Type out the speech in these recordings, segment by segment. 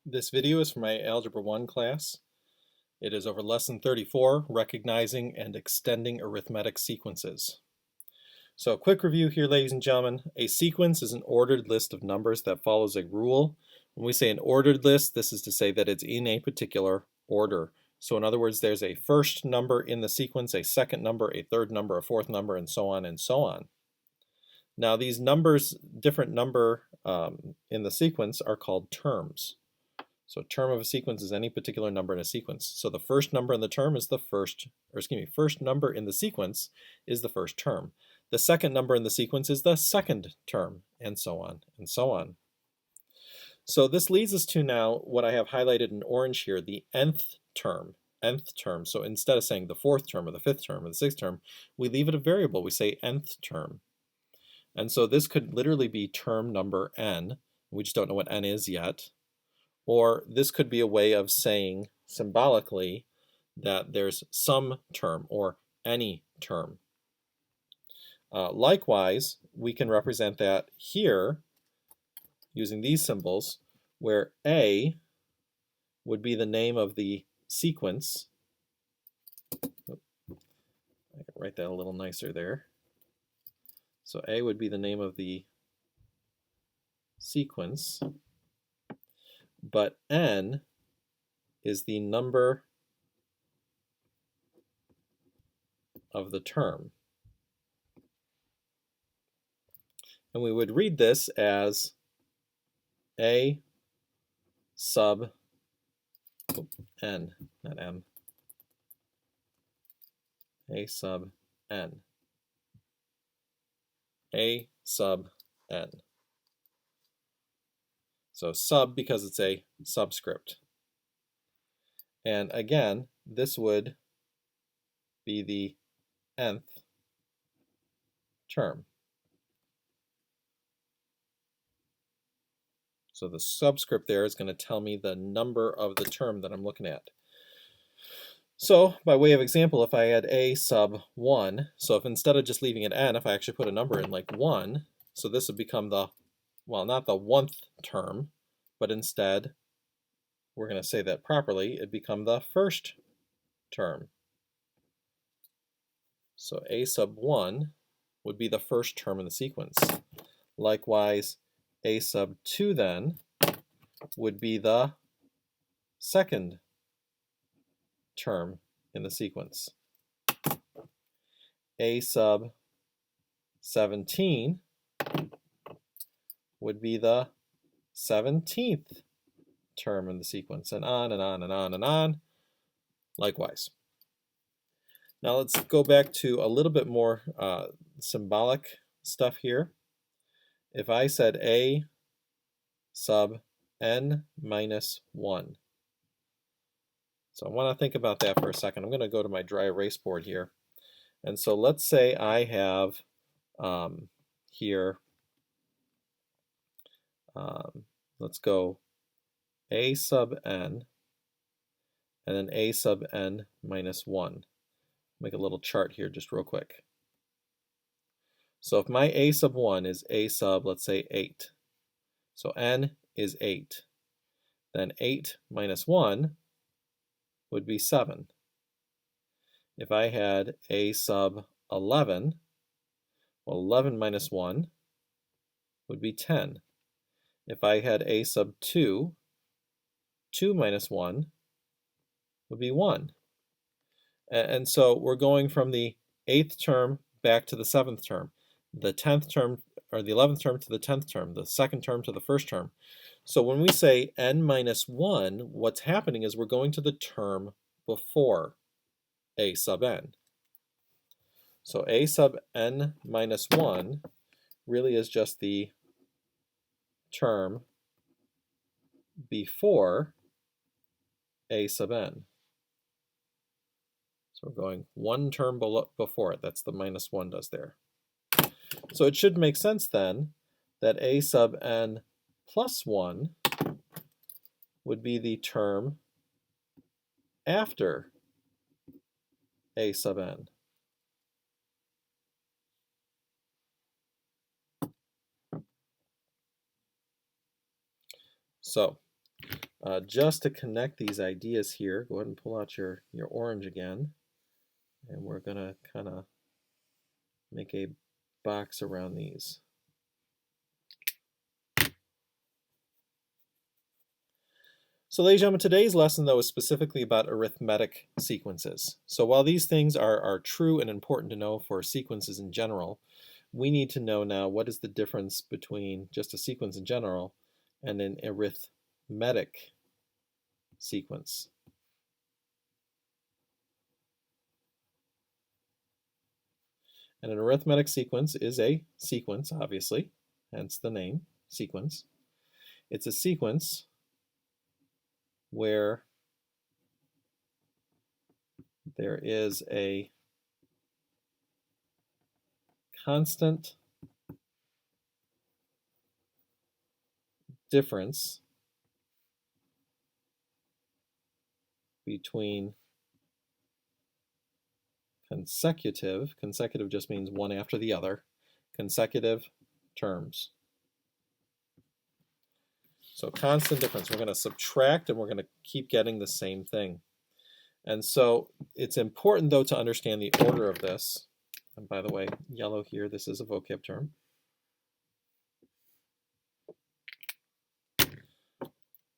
This video is for my Algebra 1 class. It is over Lesson 34, Recognizing and Extending Arithmetic Sequences. So a quick review here, ladies and gentlemen. A sequence is an ordered list of numbers that follows a rule. When we say an ordered list, this is to say that it's in a particular order. So in other words, there's a first number in the sequence, a second number, a third number, a fourth number, and so on and so on. Now these numbers, different number in the sequence are called terms. So term of a sequence is any particular number in a sequence. So the first number in the term is the first number in the sequence is the first term. The second number in the sequence is the second term, and so on and so on. So this leads us to now what I have highlighted in orange here, the nth term. Nth term. So instead of saying the fourth term or the fifth term or the sixth term, we leave it a variable. We say nth term. And so this could literally be term number n. We just don't know what n is yet. Or this could be a way of saying symbolically that there's some term or any term. Likewise, we can represent that here using these symbols, where A would be the name of the sequence. I can write that a little nicer there. So A would be the name of the sequence, but n is the number of the term. And we would read this as A sub n, not m, A sub n. A sub n. So sub because it's a subscript. And again, this would be the nth term. So the subscript there is going to tell me the number of the term that I'm looking at. So by way of example, if I had a sub 1, so if instead of just leaving it n, if I actually put a number in like 1, so this would become the, well, not the 1th term, but instead, we're going to say that properly, it'd become the first term. So a sub 1 would be the first term in the sequence. Likewise, a sub 2 then would be the second term in the sequence. A sub 17 would be the 17th term in the sequence, and on and on and on and on, likewise. Now let's go back to a little bit more symbolic stuff here. If I said a sub n minus 1. So I want to think about that for a second. I'm going to go to my dry erase board here. And so let's say I have here, let's go a sub n and then a sub n minus 1. Make a little chart here just real quick. So if my a sub 1 is a sub, let's say 8, so n is 8, then 8 minus 1 would be 7. If I had a sub 11, well, 11 minus 1 would be 10. If I had a sub 2, 2 minus 1 would be 1. And so we're going from the 8th term back to the 7th term, the 10th term, or the 11th term to the 10th term, the second term to the first term. So when we say n minus 1, what's happening is we're going to the term before a sub n. So a sub n minus 1 really is just the term before a sub n. So we're going one term before it. That's the minus 1 does there. So it should make sense then that a sub n plus 1 would be the term after a sub n. So just to connect these ideas here, go ahead and pull out your orange again, and we're going to kind of make a box around these. So ladies and gentlemen, today's lesson though is specifically about arithmetic sequences. So while these things are true and important to know for sequences in general, we need to know now what is the difference between just a sequence in general and an arithmetic sequence. And an arithmetic sequence is a sequence, obviously, hence the name, sequence. It's a sequence where there is a constant difference between consecutive just means one after the other, consecutive terms. So constant difference, we're going to subtract and we're going to keep getting the same thing. And so it's important though to understand the order of this. And by the way, yellow here, this is a vocab term.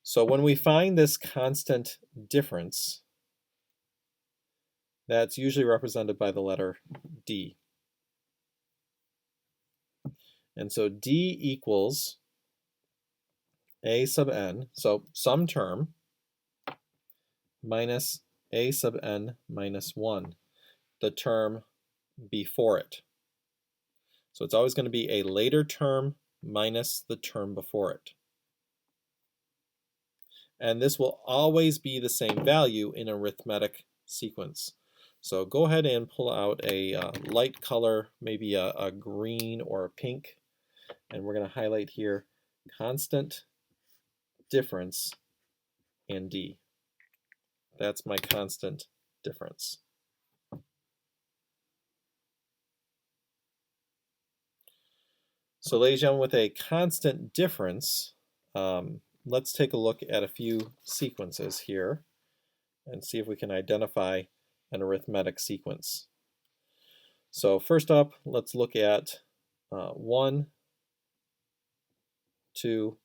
So when we find this constant difference, that's usually represented by the letter D. And so D equals A sub n, so some term, minus A sub n minus 1, the term before it. So it's always going to be a later term minus the term before it. And this will always be the same value in arithmetic sequence. So go ahead and pull out a light color, maybe a green or a pink, and we're going to highlight here constant difference and D. That's my constant difference. So ladies and gentlemen, with a constant difference, let's take a look at a few sequences here and see if we can identify an arithmetic sequence. So first up, let's look at 1, 2,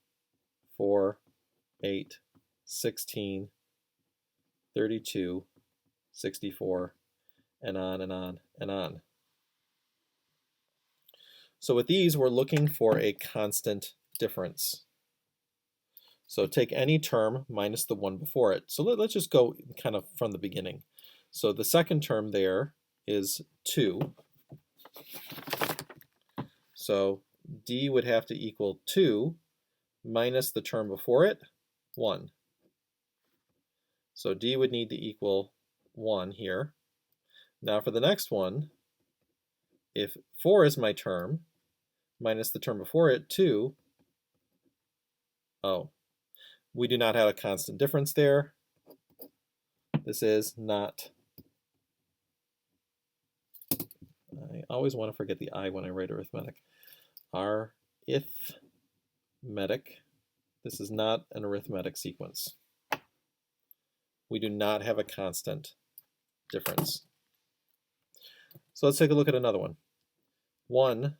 4, 8, 16, 32, 64, and on and on and on. So with these, we're looking for a constant difference. So take any term minus the one before it. So let's just go kind of from the beginning. So the second term there is 2. So D would have to equal 2 minus the term before it, 1. So D would need to equal 1 here. Now for the next one, if 4 is my term, minus the term before it, 2, we do not have a constant difference there. This is not, I always want to forget the I when I write arithmetic. Arithmetic. This is not an arithmetic sequence. We do not have a constant difference. So let's take a look at another one. 1,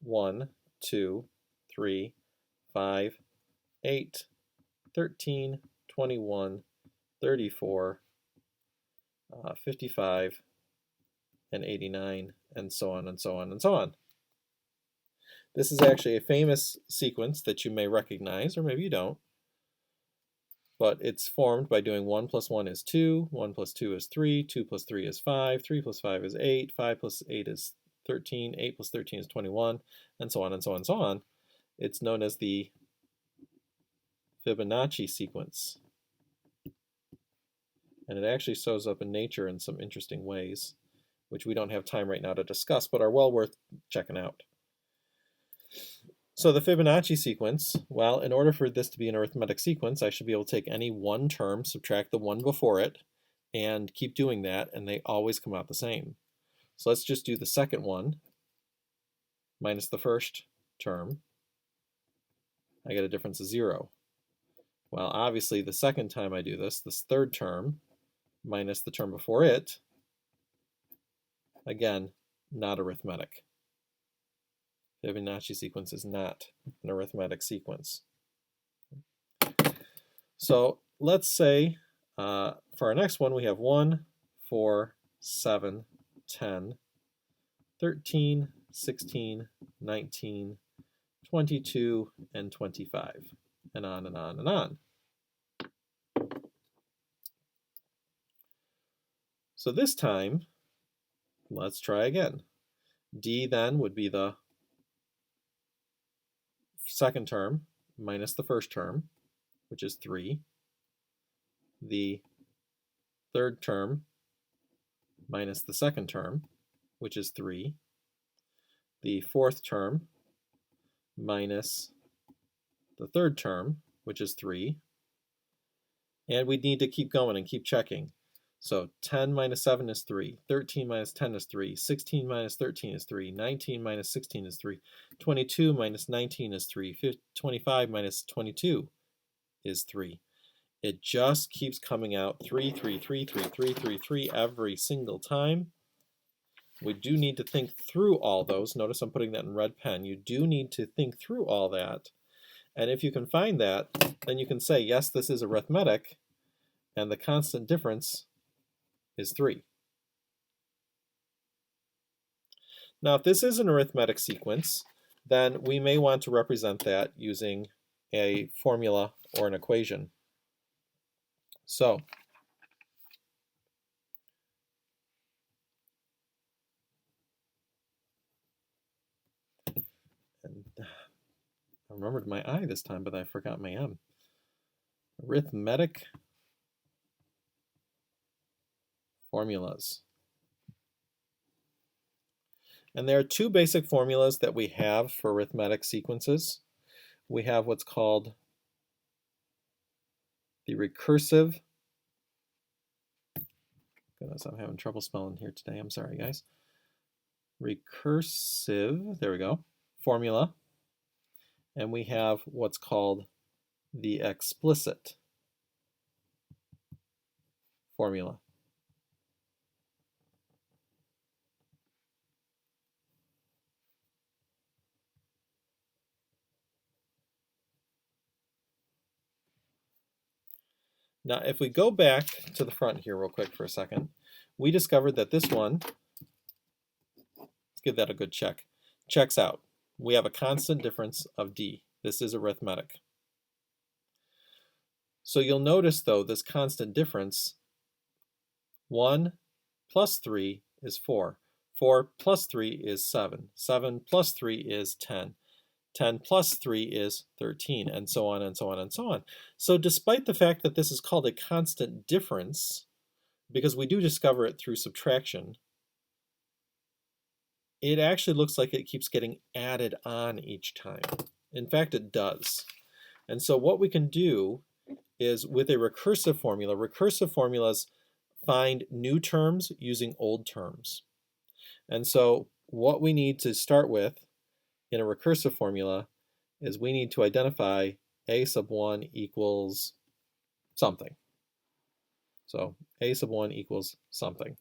1, 2, 3, 5, 8, 13, 21, 34, 55, and 89, and so on and so on and so on. This is actually a famous sequence that you may recognize, or maybe you don't. But it's formed by doing 1 plus 1 is 2, 1 plus 2 is 3, 2 plus 3 is 5, 3 plus 5 is 8, 5 plus 8 is 13, 8 plus 13 is 21, and so on and so on and so on. It's known as the Fibonacci sequence. And it actually shows up in nature in some interesting ways, which we don't have time right now to discuss, but are well worth checking out. So the Fibonacci sequence, well, in order for this to be an arithmetic sequence, I should be able to take any one term, subtract the one before it, and keep doing that, and they always come out the same. So let's just do the second one minus the first term. I get a difference of 0. Well, obviously the second time I do this third term minus the term before it, again, not arithmetic. Fibonacci sequence is not an arithmetic sequence. So let's say for our next one we have 1, 4, 7, 10, 13, 16, 19, 22, and 25, and on and on and on. So this time, let's try again. D then would be the second term minus the first term, which is 3. The third term minus the second term, which is 3. The fourth term minus the third term, which is 3. And we need to keep going and keep checking. So 10 minus 7 is 3, 13 minus 10 is 3, 16 minus 13 is 3, 19 minus 16 is 3, 22 minus 19 is 3, 25 minus 22 is 3. It just keeps coming out 3, 3, 3, 3, 3, 3, 3 every single time. We do need to think through all those. Notice I'm putting that in red pen. You do need to think through all that. And if you can find that, then you can say, yes, this is arithmetic, and the constant difference is 3. Now, if this is an arithmetic sequence, then we may want to represent that using a formula or an equation. So, and I remembered my I this time, but I forgot my M. Arithmetic formulas. And there are two basic formulas that we have for arithmetic sequences. We have what's called the recursive, goodness, I'm having trouble spelling here today, I'm sorry guys. Recursive, there we go, formula. And we have what's called the explicit formula. Now, if we go back to the front here real quick for a second, we discovered that this one, let's give that a good check, checks out. We have a constant difference of D. This is arithmetic. So you'll notice, though, this constant difference, 1 plus 3 is 4. 4 plus 3 is 7. 7 plus 3 is 10. 10 plus 3 is 13, and so on and so on and so on. So despite the fact that this is called a constant difference, because we do discover it through subtraction, it actually looks like it keeps getting added on each time. In fact, it does. And so what we can do is, with a recursive formulas find new terms using old terms. And so what we need to start with in a recursive formula is we need to identify a sub 1 equals something. So a sub 1 equals something.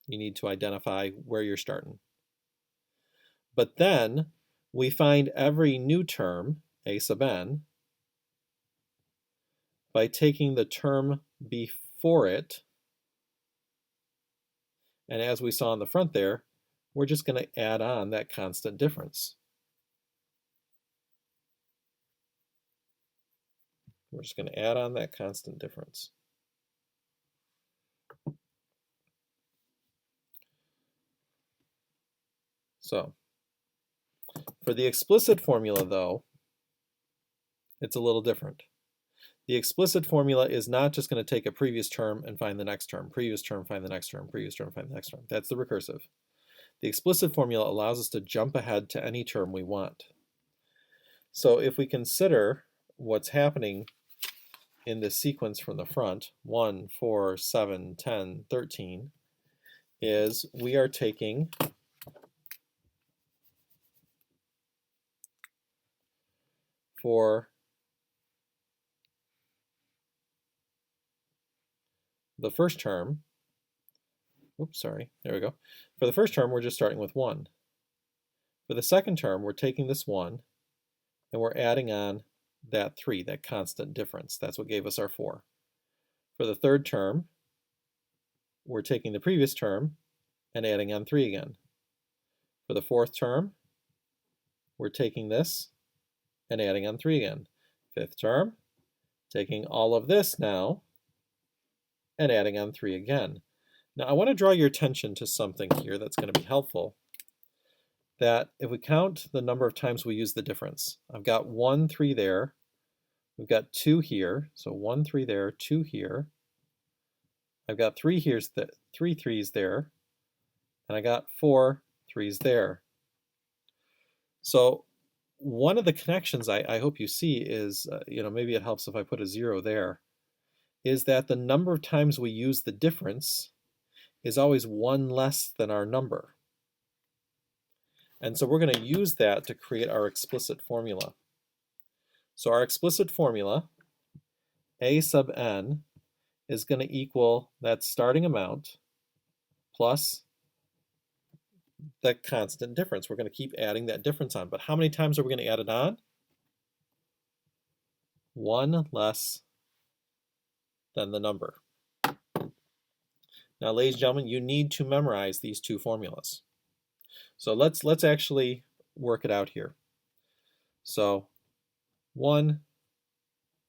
You need to identify where you're starting. But then we find every new term, a sub n, by taking the term before it, and as we saw in the front there, we're just going to add on that constant difference. We're just going to add on that constant difference. So, for the explicit formula, though, it's a little different. The explicit formula is not just going to take a previous term and find the next term, previous term, find the next term, previous term, find the next term. That's the recursive. The explicit formula allows us to jump ahead to any term we want. So if we consider what's happening in this sequence from the front, 1, 4, 7, 10, 13, is we are taking for the first term, oops, sorry, there we go. For the first term, we're just starting with 1. For the second term, we're taking this 1, and we're adding on that 3, that constant difference. That's what gave us our 4. For the third term, we're taking the previous term and adding on 3 again. For the fourth term, we're taking this and adding on 3 again. Fifth term, taking all of this now and adding on 3 again. Now I want to draw your attention to something here that's going to be helpful. That if we count the number of times we use the difference, I've got 1, 3 there, we've got 2 here, so 1, 3 there, 2 here. I've got 3 here's 3 3s there, and I got 4 3s there. So one of the connections I hope you see is, maybe it helps if I put a 0 there, is that the number of times we use the difference is always 1 less than our number. And so we're going to use that to create our explicit formula. So our explicit formula, a sub n, is going to equal that starting amount plus that constant difference. We're going to keep adding that difference on. But how many times are we going to add it on? 1 less than the number. Now, ladies and gentlemen, you need to memorize these two formulas. So let's actually work it out here. So 1,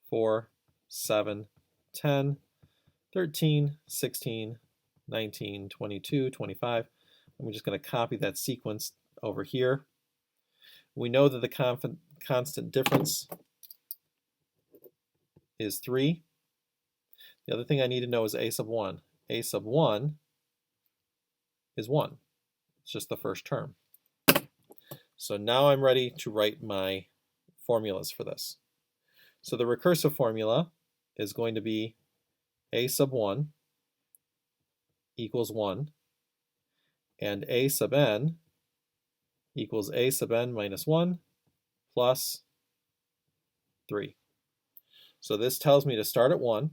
4, 7, 10, 13, 16, 19, 22, 25. I'm just going to copy that sequence over here. We know that the constant difference is 3. The other thing I need to know is a sub 1. A sub 1 is 1. It's just the first term. So now I'm ready to write my formulas for this. So the recursive formula is going to be a sub 1 equals 1, and a sub n equals a sub n minus 1 plus 3. So this tells me to start at 1,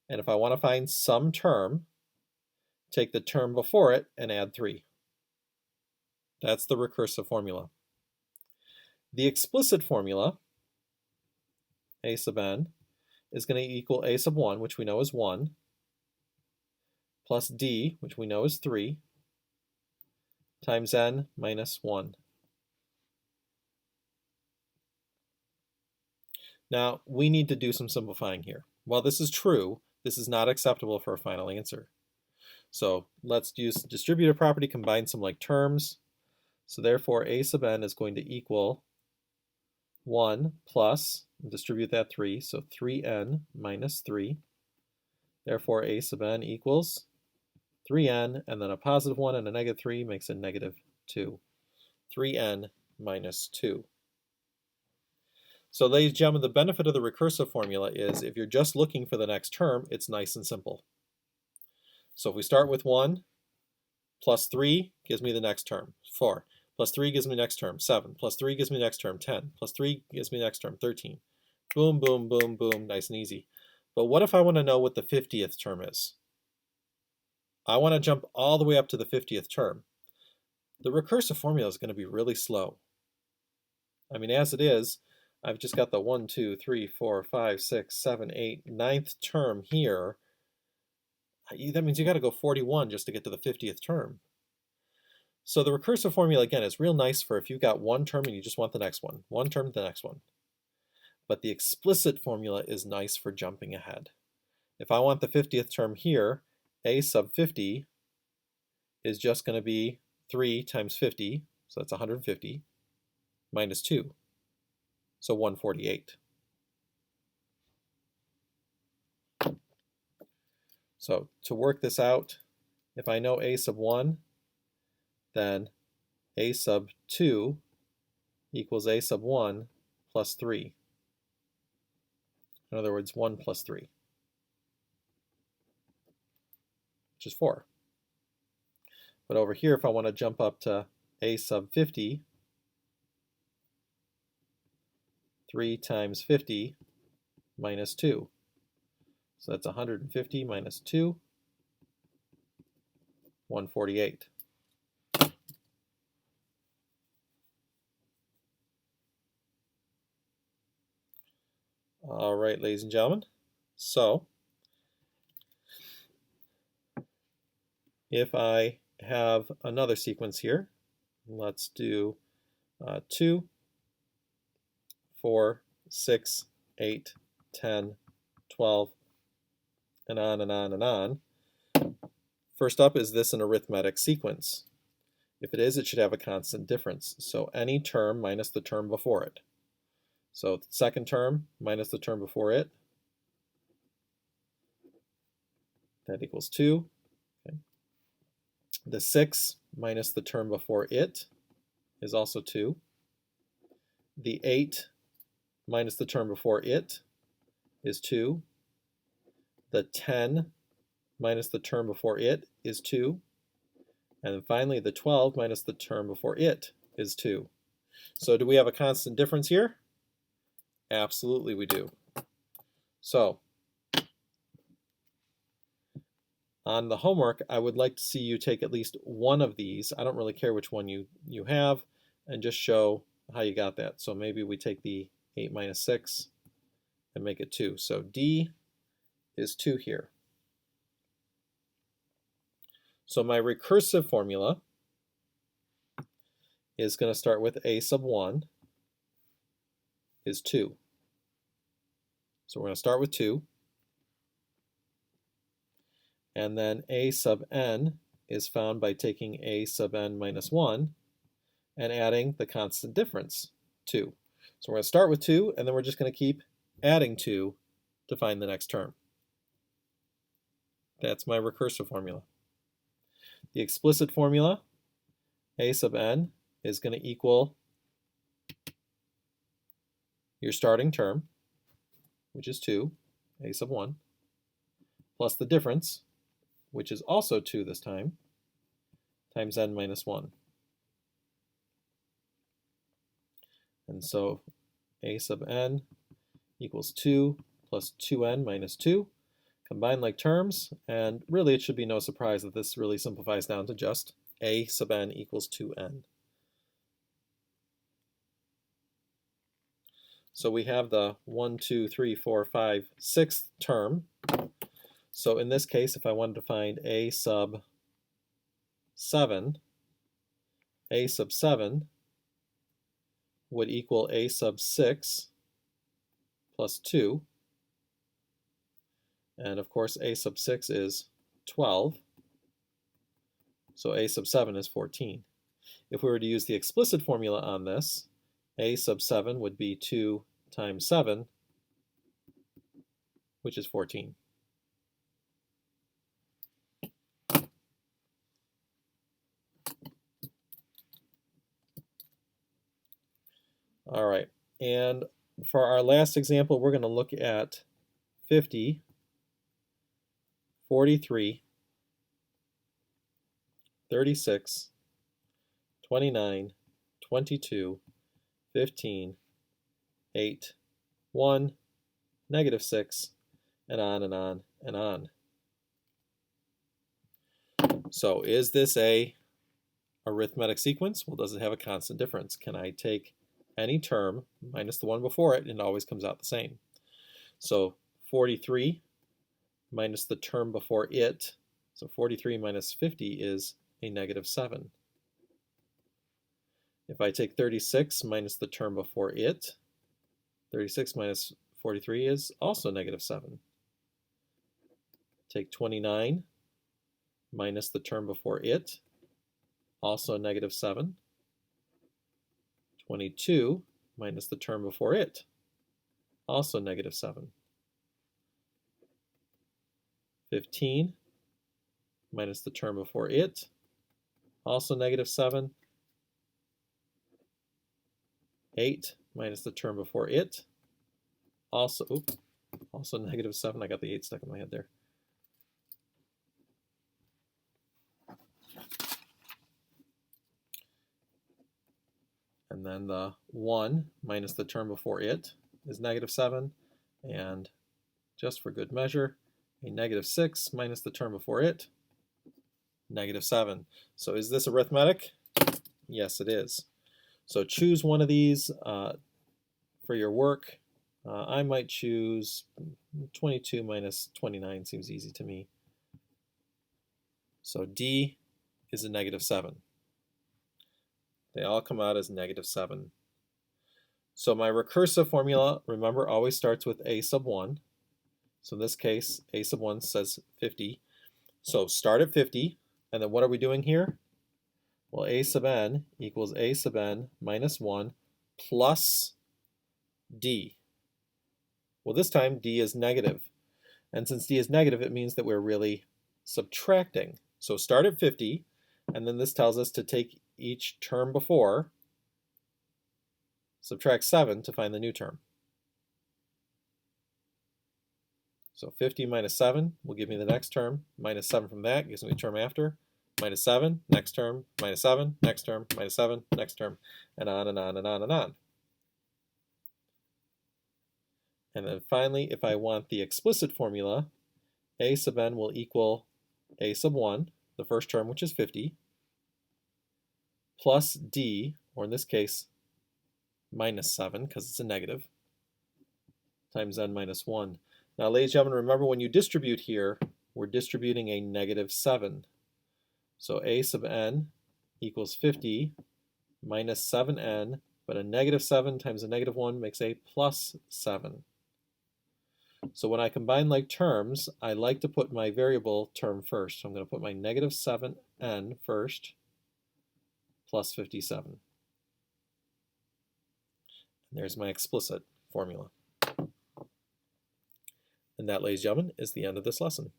and if I want to find some term, take the term before it and add 3. That's the recursive formula. The explicit formula, a sub n, is going to equal a sub 1, which we know is 1, plus d, which we know is 3, times n minus 1. Now, we need to do some simplifying here. While this is true, this is not acceptable for a final answer. So let's use distributive property, combine some like terms. So therefore, a sub n is going to equal 1 plus, distribute that 3, so 3n minus 3. Therefore, a sub n equals 3n, and then a positive 1 and a negative 3 makes a negative 2. 3n minus 2. So ladies and gentlemen, the benefit of the recursive formula is if you're just looking for the next term, it's nice and simple. So if we start with 1, plus 3 gives me the next term, 4. Plus 3 gives me next term, 7. Plus 3 gives me next term, 10. Plus 3 gives me next term, 13. Boom, boom, boom, boom, nice and easy. But what if I want to know what the 50th term is? I want to jump all the way up to the 50th term. The recursive formula is going to be really slow. I mean, as it is, I've just got the 1, 2, 3, 4, 5, 6, 7, 8, 9th term here. That means you got to go 41 just to get to the 50th term. So the recursive formula, again, is real nice for if you've got one term and you just want the next one. One term to the next one. But the explicit formula is nice for jumping ahead. If I want the 50th term here, a sub 50 is just going to be 3 times 50, so that's 150, minus 2, so 148. So to work this out, if I know a sub 1, then a sub 2 equals a sub 1 plus 3. In other words, 1 plus 3, which is 4. But over here, if I want to jump up to a sub 50, 3 times 50 minus 2. So that's 150 minus 2, 148. All right, ladies and gentlemen. So if I have another sequence here, let's do 2, 4, 6, 8, 10, 12, and on and on and on. First up, is this an arithmetic sequence? If it is, it should have a constant difference. So any term minus the term before it. So the second term minus the term before it, that equals 2. Okay. The 6 minus the term before it is also 2. The 8 minus the term before it is 2. The 10 minus the term before it is 2. And then finally, the 12 minus the term before it is 2. So do we have a constant difference here? Absolutely we do. So on the homework, I would like to see you take at least one of these. I don't really care which one you have, and just show how you got that. So maybe we take the 8 minus 6 and make it 2. So D is 2 here. So my recursive formula is going to start with A sub 1 is 2. So we're going to start with 2. And then A sub n is found by taking A sub n minus 1 and adding the constant difference, 2. So we're going to start with 2, and then we're just going to keep adding 2 to find the next term. That's my recursive formula. The explicit formula, A sub n, is going to equal your starting term, which is 2, A sub 1, plus the difference, which is also 2 this time, times n minus 1. And so A sub n equals 2 plus 2n minus 2. Combine like terms, and really it should be no surprise that this really simplifies down to just A sub n equals 2n. So we have the 1, 2, 3, 4, 5, 6th term. So in this case, if I wanted to find A sub 7, A sub 7 would equal A sub 6 plus 2. And of course, A sub 6 is 12. So A sub 7 is 14. If we were to use the explicit formula on this, A sub 7 would be 2 times 7, which is 14. All right, and for our last example, we're going to look at 50, 43, 36, 29, 22, 15, 8, 1, negative 6, and on and on and on. So is this a arithmetic sequence? Well, does it have a constant difference? Can I take any term minus the one before it, and it always comes out the same? So 43 minus the term before it, so 43 minus 50 is a negative 7. If I take 36 minus the term before it, 36 minus 43 is also negative 7. Take 29 minus the term before it, also negative 7. 22 minus the term before it, also negative 7. 15 minus the term before it, also negative 7. 8 minus the term before it, also negative 7. I got the 8 stuck in my head there. And then the 1 minus the term before it is negative 7. And just for good measure, a -6 minus the term before it, -7. So is this arithmetic? Yes, it is. So choose one of these for your work. I might choose 22 minus 29, seems easy to me. So D is a -7. They all come out as -7. So my recursive formula, remember, always starts with a sub 1. So in this case, a sub 1 says 50. So start at 50, and then what are we doing here? Well, a sub n equals a sub n minus 1 plus d. Well, this time d is negative. And since d is negative, it means that we're really subtracting. So start at 50, and then this tells us to take each term before, subtract 7 to find the new term. So 50 minus 7 will give me the next term. Minus 7 from that gives me the term after. Minus 7, next term, minus 7, next term, minus 7, next term, and on and on and on and on. And then finally, if I want the explicit formula, a sub n will equal a sub 1, the first term, which is 50, plus d, or in this case, minus 7, because it's a negative, times n minus 1. Now, ladies and gentlemen, remember when you distribute here, we're distributing a -7. So a sub n equals 50 minus 7n, but a -7 times a -1 makes a plus 7. So when I combine like terms, I like to put my variable term first. So I'm going to put my -7n first, plus 57. And there's my explicit formula. And that, ladies and gentlemen, is the end of this lesson.